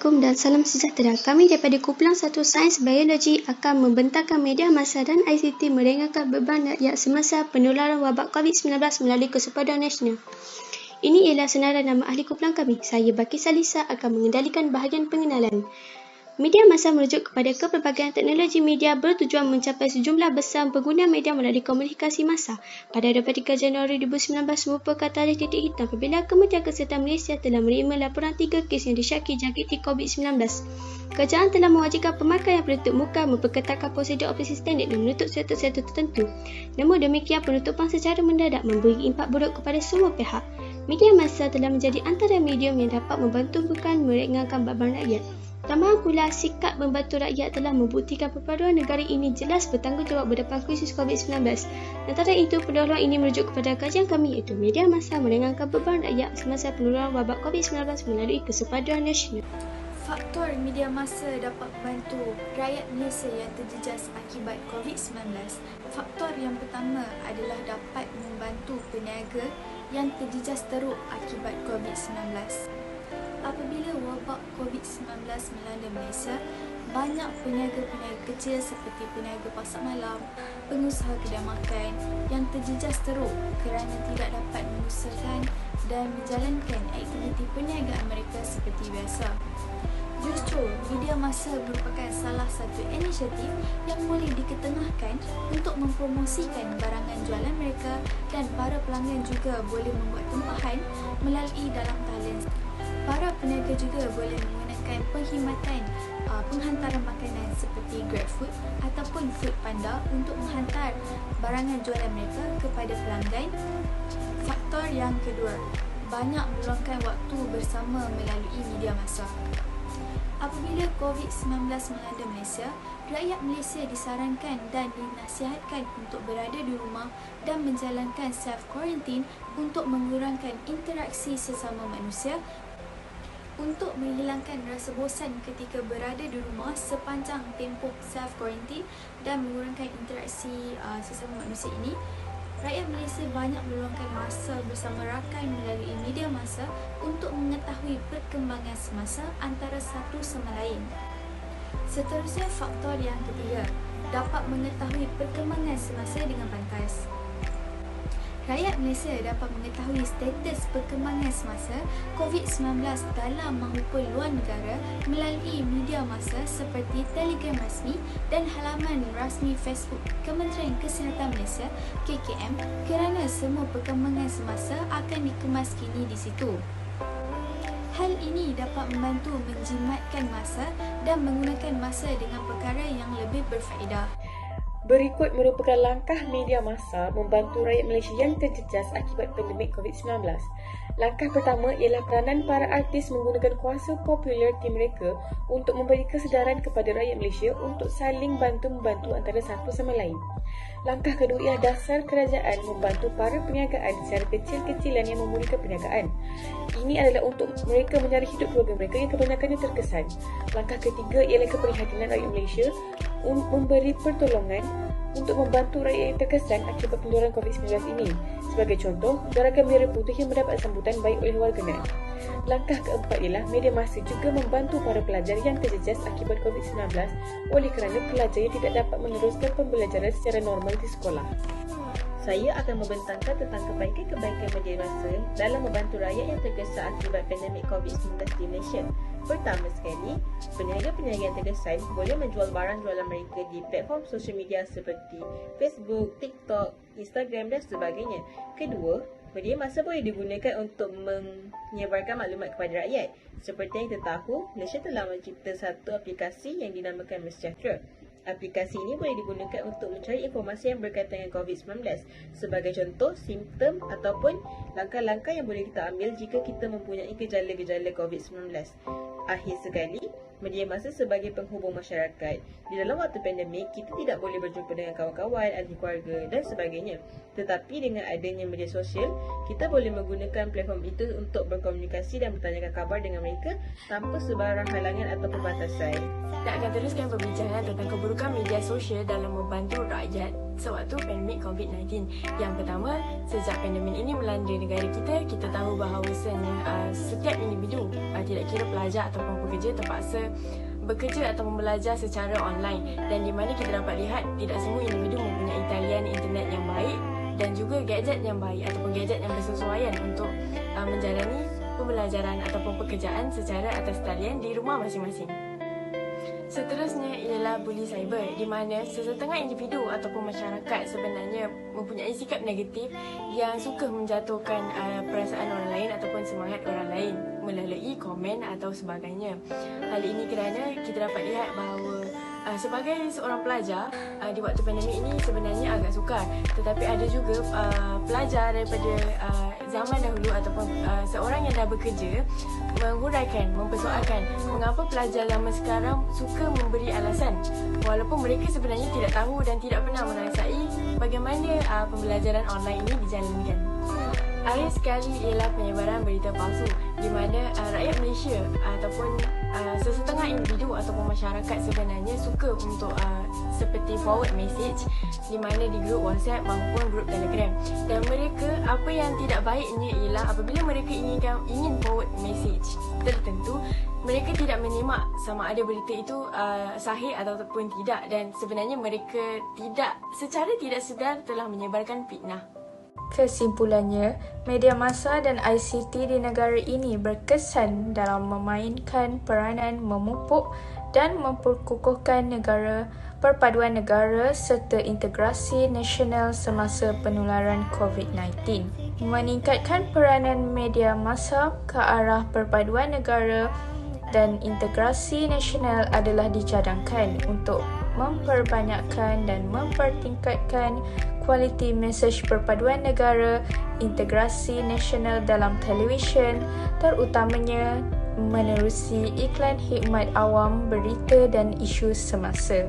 Assalamualaikum dan salam sejahtera. Kami daripada Kumpulan 1 Sains Biologi akan membentangkan media massa dan ICT meringankan beban rakyat semasa penularan wabak COVID-19 melalui kesepadan nasional. Ini ialah senarai nama ahli kumpulan kami. Saya Baki Salisa akan mengendalikan bahagian pengenalan. Media massa merujuk kepada kepelbagaian teknologi media bertujuan mencapai sejumlah besar pengguna media melalui komunikasi massa. Pada 23 Januari 2019 merupakan tarikh titik hitam apabila Kementerian Kesihatan Malaysia telah menerima laporan 3 kes yang disyaki jangkiti COVID-19. Kerajaan telah mewajibkan pemakaian penutup muka, memperketatkan prosedur operasi standard dan menutup sektor-sektor tertentu. Namun demikian, penutupan secara mendadak memberi impak buruk kepada semua pihak. Media massa telah menjadi antara medium yang dapat membantu bukan meringankan beban rakyat. Tambahan pula, sikap membantu rakyat telah membuktikan perpaduan negara ini jelas bertanggungjawab berdepan krisis COVID-19. Antara itu, pendahuluan ini merujuk kepada kajian kami iaitu media massa meringankan beban rakyat semasa penularan wabak COVID-19 melalui kesepaduan nasional. Faktor media massa dapat membantu rakyat Malaysia yang terjejas akibat COVID-19. Faktor yang pertama adalah dapat membantu peniaga yang terjejas teruk akibat COVID-19. Apabila wabak COVID-19 melanda Malaysia, banyak peniaga-peniaga kecil seperti peniaga pasar malam, pengusaha kedai makan yang terjejas teruk kerana tidak dapat mengusahakan dan menjalankan aktiviti perniagaan mereka seperti biasa. Justru, media massa merupakan salah satu inisiatif yang boleh diketengahkan untuk mempromosikan barangan jualan mereka dan para pelanggan juga boleh membuat tempahan melalui dalam talian. Para peniaga juga boleh menggunakan perkhidmatan penghantaran makanan seperti GrabFood ataupun Foodpanda untuk menghantar barangan jualan mereka kepada pelanggan. Faktor yang kedua, banyak meluangkan waktu bersama melalui media massa. Apabila COVID-19 melanda Malaysia, rakyat Malaysia disarankan dan dinasihatkan untuk berada di rumah dan menjalankan self-quarantine untuk mengurangkan interaksi sesama manusia, untuk menghilangkan rasa bosan ketika berada di rumah sepanjang tempoh self-quarantine dan mengurangkan interaksi sesama manusia ini. Rakyat Malaysia banyak meluangkan masa bersama rakan melalui media massa untuk mengetahui perkembangan semasa antara satu sama lain. Seterusnya, faktor yang ketiga, dapat mengetahui perkembangan semasa dengan pantas. Rakyat Malaysia dapat mengetahui status perkembangan semasa COVID-19 dalam maupun luar negara melalui media massa seperti Telegram rasmi dan halaman rasmi Facebook Kementerian Kesihatan Malaysia KKM kerana semua perkembangan semasa akan dikemas kini di situ. Hal ini dapat membantu menjimatkan masa dan menggunakan masa dengan perkara yang lebih berfaedah. Berikut merupakan langkah media massa membantu rakyat Malaysia yang terjejas akibat pandemik COVID-19. Langkah pertama ialah peranan para artis menggunakan kuasa populariti mereka untuk memberi kesedaran kepada rakyat Malaysia untuk saling bantu-membantu antara satu sama lain. Langkah kedua ialah dasar kerajaan membantu para perniagaan secara kecil-kecilan yang memulakan perniagaan. Ini adalah untuk mereka menyara hidup keluarga mereka yang kebanyakannya terkesan. Langkah ketiga ialah keprihatinan rakyat Malaysia memberi pertolongan untuk membantu rakyat yang terkesan akibat penularan COVID-19 ini. Sebagai contoh, gerakan Merah Putih yang mendapat sambutan baik oleh warganet. Langkah keempat ialah media massa juga membantu para pelajar yang terjejas akibat COVID-19 oleh kerana pelajar yang tidak dapat meneruskan pembelajaran secara normal di sekolah. Saya akan membentangkan tentang kebaikan-kebaikan media massa dalam membantu rakyat yang terkesan akibat pandemik COVID-19 di Malaysia. Pertama sekali, peniaga-peniaga yang terkesan boleh menjual barang jualan mereka di platform sosial media seperti Facebook, TikTok, Instagram dan sebagainya. Kedua, media massa boleh digunakan untuk menyebarkan maklumat kepada rakyat. Seperti yang kita tahu, Malaysia telah mencipta satu aplikasi yang dinamakan MySejahtera. Aplikasi ini boleh digunakan untuk mencari informasi yang berkaitan dengan COVID-19. Sebagai contoh, simptom ataupun langkah-langkah yang boleh kita ambil jika kita mempunyai gejala-gejala COVID-19. Akhir sekali, Media massa sebagai penghubung masyarakat. Di dalam waktu pandemik, kita tidak boleh berjumpa dengan kawan-kawan, ahli keluarga dan sebagainya. Tetapi dengan adanya media sosial, kita boleh menggunakan platform itu untuk berkomunikasi dan bertanyakan khabar dengan mereka tanpa sebarang halangan atau pembatasan. Kita akan teruskan perbincangan tentang keburukan media sosial dalam membantu rakyat sewaktu pandemik COVID-19. Yang pertama, sejak pandemik ini melanda negara kita tahu bahawasanya setiap individu, tidak kira pelajar ataupun pekerja, terpaksa bekerja atau belajar secara online, dan di mana kita dapat lihat tidak semua individu mempunyai talian internet yang baik dan juga gadget yang baik ataupun gadget yang bersesuaian untuk menjalani pembelajaran ataupun pekerjaan secara atas talian di rumah masing-masing. Seterusnya ialah buli cyber, di mana sesetengah individu ataupun masyarakat sebenarnya mempunyai sikap negatif yang suka menjatuhkan perasaan orang lain ataupun semangat orang lain melalui komen atau sebagainya. Hal ini kerana kita dapat lihat bahawa sebagai seorang pelajar di waktu pandemik ini sebenarnya agak sukar, tetapi ada juga pelajar daripada zaman dahulu ataupun seorang yang dah bekerja menghuraikan, mempersoalkan mengapa pelajar zaman sekarang suka memberi alasan walaupun mereka sebenarnya tidak tahu dan tidak pernah merasai bagaimana pembelajaran online ini dijalankan. Akhir sekali ialah penyebaran berita palsu, di mana rakyat Malaysia ataupun sesetengah individu ataupun masyarakat sebenarnya suka untuk seperti forward message, di mana di grup WhatsApp maupun grup Telegram, dan mereka apa yang tidak baiknya ialah apabila mereka ingin forward message tertentu, mereka tidak menyimak sama ada berita itu sahih ataupun tidak, dan sebenarnya mereka secara tidak sedar telah menyebarkan fitnah. Kesimpulannya, media massa dan ICT di negara ini berkesan dalam memainkan peranan memupuk dan memperkukuhkan negara, perpaduan negara serta integrasi nasional semasa penularan COVID-19. Meningkatkan peranan media massa ke arah perpaduan negara dan integrasi nasional adalah dicadangkan untuk memperbanyakkan dan mempertingkatkan kualiti mesej perpaduan negara, integrasi nasional dalam televisyen, terutamanya menerusi iklan khidmat awam, berita dan isu semasa.